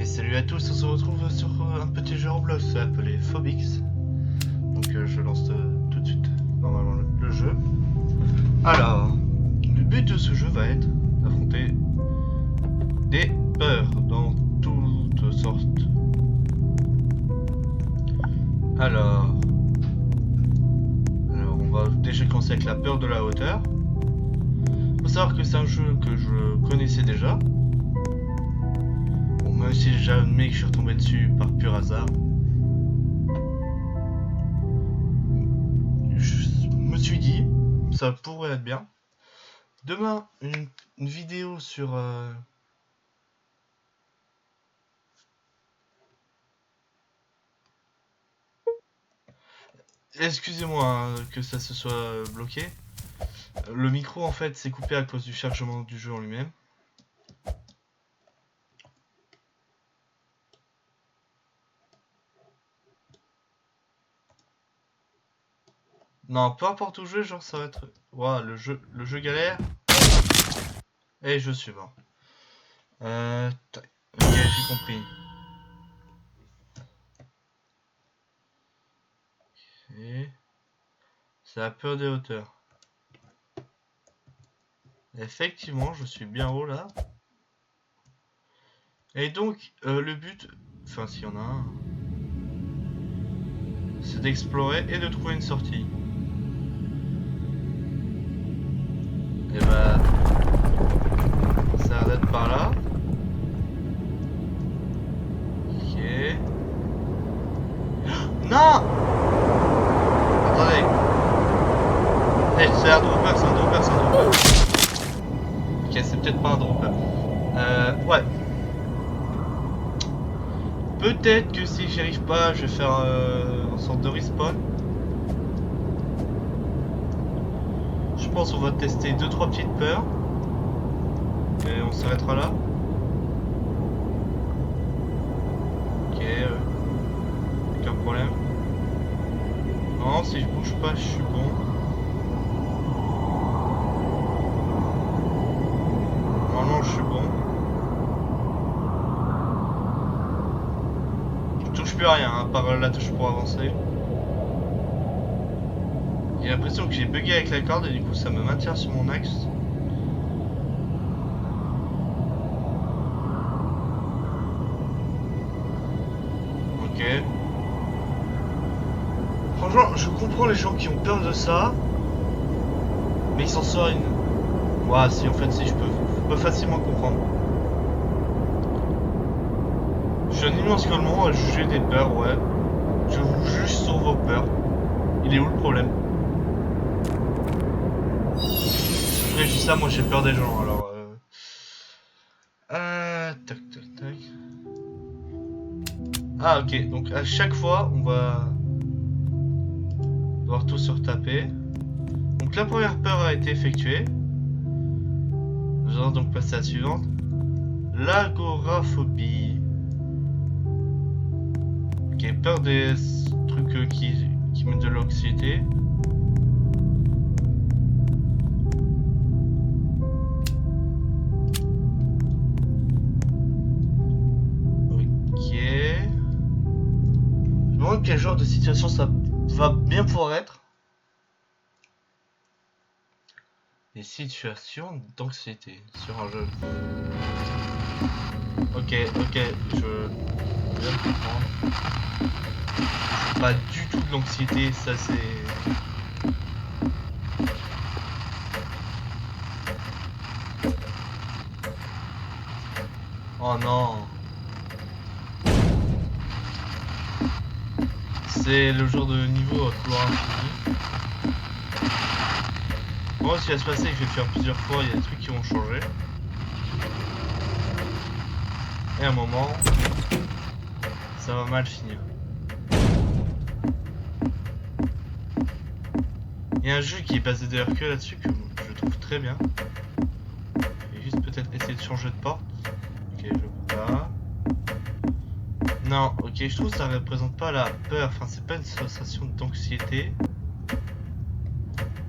Et salut à tous, on se retrouve sur un petit jeu Roblox appelé Phobix. Donc je lance tout de suite normalement le jeu. Alors, le but de ce jeu va être d'affronter des peurs dans toutes sortes. Alors on va déjà commencer avec la peur de la hauteur. Faut savoir que c'est un jeu que je connaissais déjà. Bon, même si jamais que je suis retombé dessus par pur hasard. Je me suis dit, ça pourrait être bien. Demain, une vidéo sur... Excusez-moi hein, que ça se soit bloqué. Le micro en fait s'est coupé à cause du chargement du jeu en lui-même. Non, peu importe où je vais, genre ça va être... Waouh, le jeu galère. Et je suis mort. Ok, j'ai compris. Et... c'est la peur des hauteurs. Effectivement, je suis bien haut là. Et donc, le but... Enfin, s'il y en a un... c'est d'explorer et de trouver une sortie. Et bah... ça a l'air d'être par là. Ok... Non! Attendez. C'est un dropper, c'est un dropper, c'est un dropper. Ok, c'est peut-être pas un dropper. Ouais. Peut-être que si j'y arrive pas, je vais faire une sorte de respawn. Je pense qu'on va tester 2-3 petites peurs. Et on s'arrêtera là. Ok, aucun problème. Non, si je bouge pas, je suis bon. Normalement, je suis bon. Je touche plus à rien, à part la touche pour avancer. J'ai l'impression que j'ai bugué avec la corde et du coup ça me maintient sur mon axe. Ok. Franchement, je comprends les gens qui ont peur de ça. Mais ils s'en sortent une... Ouah, si en fait, si je peux facilement comprendre. Je suis un immense golemon à juger des peurs, ouais. Je vous juge sur vos peurs. Il est où le problème? Après, je dis ça, moi j'ai peur des gens, alors... tac, tac, tac. Ah, ok, donc à chaque fois, on va devoir tout se retaper. Donc la première peur a été effectuée. Nous allons donc passer à la suivante. L'agoraphobie. Ok, peur des trucs qui mettent de l'anxiété. Ok. Je me demande quel genre de situation ça va bien pouvoir être. Des situations d'anxiété sur un jeu. Ok, je viens de comprendre. C'est pas du tout de l'anxiété, ça c'est... Oh non. C'est le genre de niveau à couloir infini. Moi, ce qui va se passer, c'est que je vais le faire plusieurs fois, il y a des trucs qui vont changer. Et à un moment, ça va mal finir. Il y a un jeu qui est basé d'ailleurs que là-dessus, que je trouve très bien. Je vais juste peut-être essayer de changer de porte. Ok, je peux pas. Non, ok, je trouve que ça représente pas la peur, enfin c'est pas une sensation d'anxiété.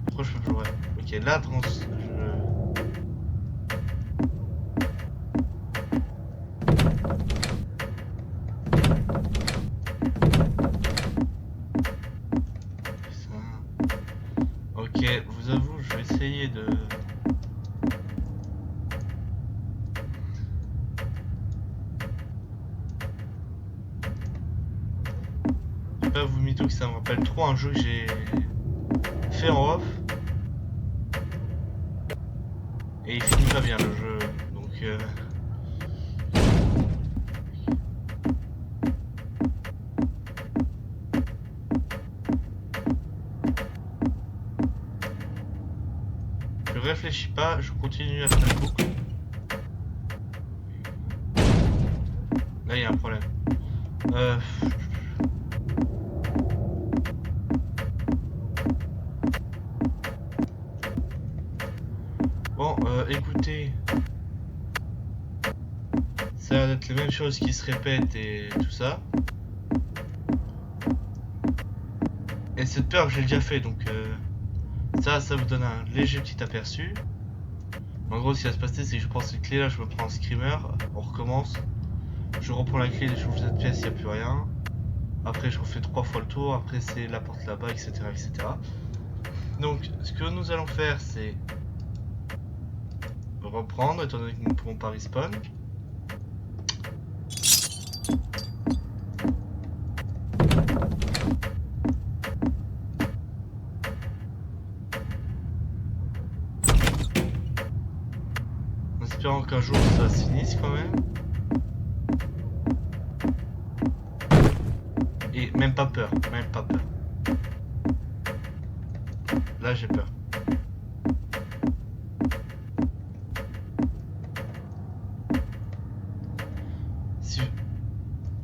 Pourquoi je peux jouer? Ok, là, pas vous mytho que ça me rappelle trop un jeu que j'ai fait en off. Et il finit pas bien le jeu, donc je réfléchis pas, je continue à faire la boucle. Là il y a un problème. Bon, écoutez, ça va être les mêmes choses qui se répètent et tout ça. Et cette peur que j'ai déjà fait, donc ça vous donne un léger petit aperçu. En gros, ce qui va se passer, c'est que je prends cette clé là, je me prends un screamer, on recommence. Je reprends la clé, j'ouvre cette pièce, il n'y a plus rien. Après, je refais 3 fois le tour, après c'est la porte là-bas, etc., etc. Donc, ce que nous allons faire, c'est reprendre, étant donné que nous ne pouvons pas respawn. En espérant qu'un jour ça s'initie quand même. Et même pas peur, même pas peur. Là j'ai peur.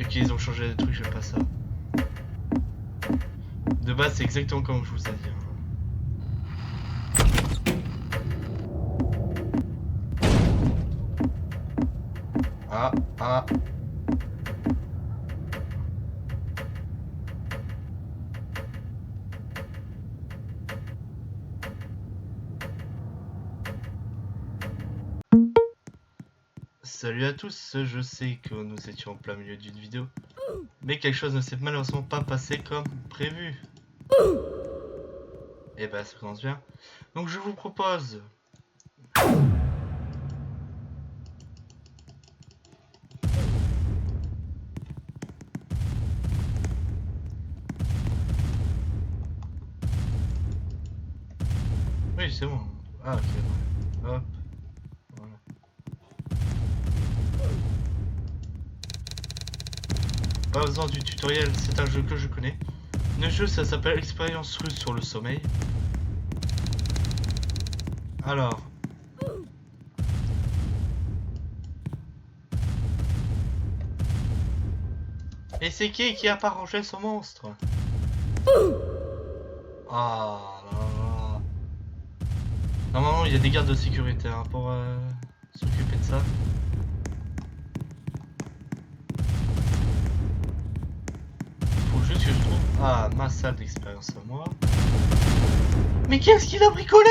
Ok, ils ont changé des trucs, j'aime pas ça. De base, c'est exactement comme je vous ai dit. Ah. Salut à tous, je sais que nous étions en plein milieu d'une vidéo, mais quelque chose ne s'est malheureusement pas passé comme prévu. Et bah ça commence bien. Donc je vous propose... Oui c'est bon. Ah ok, hop. Voilà. Pas besoin du tutoriel, c'est un jeu que je connais. Le jeu ça s'appelle Expérience russe sur le sommeil. Alors... Et c'est qui a pas rangé son monstre? Ah là là. Normalement il y a des gardes de sécurité hein, pour s'occuper de ça. Faut juste que je trouve... Ah, ma salle d'expérience à moi. Mais qu'est-ce qu'il a bricolé?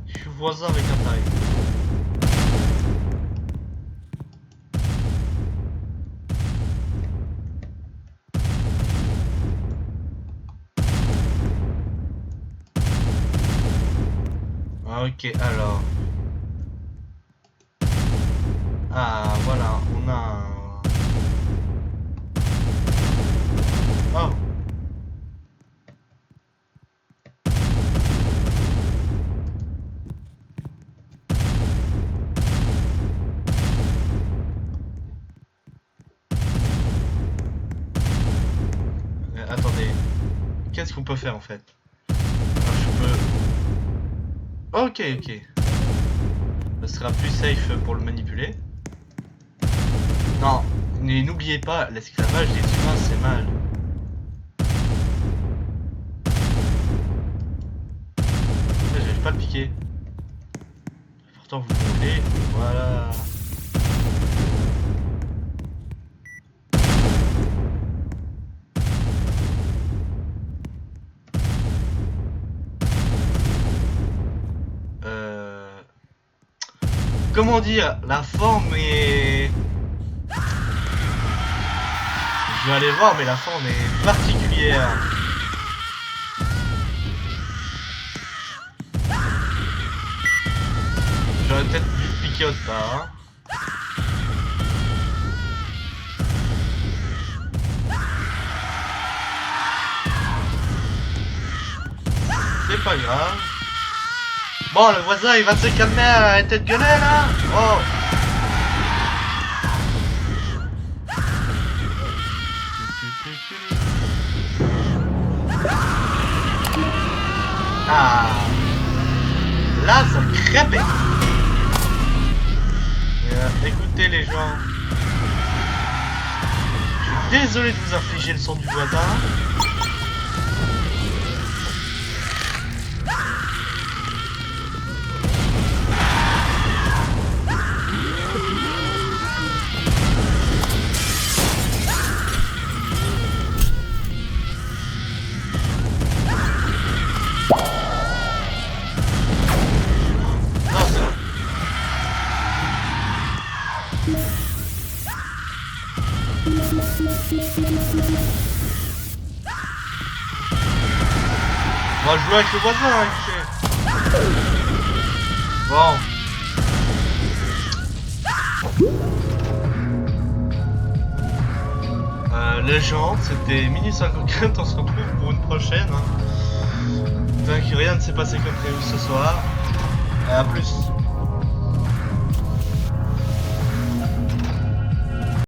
Je suis voisin avec un taille. Ah, ok, alors. Ah, voilà, on a un... Oh. Attendez. Qu'est-ce qu'on peut faire en fait? Alors, je peux... Ok, ok. Ce sera plus safe pour le manipuler. Non, n'oubliez pas, l'esclavage des humains c'est mal. J'arrive pas à le piquer. Pourtant vous voulez, voilà. Comment dire, la forme est... Je vais aller voir, mais la forme est particulière. chiquiote pas. Hein. C'est pas grave. Bon, le voisin il va se calmer, arrêtez de gueuler là. Oh. Ah. Là, ça crêpait. Écoutez les gens. Je suis désolé de vous infliger le son du voisin. On va jouer avec le voisin, écoutez. Bon. Les gens, c'était Mini 54, on se retrouve pour une prochaine. Hein. Tant que rien ne s'est passé comme prévu ce soir. À plus.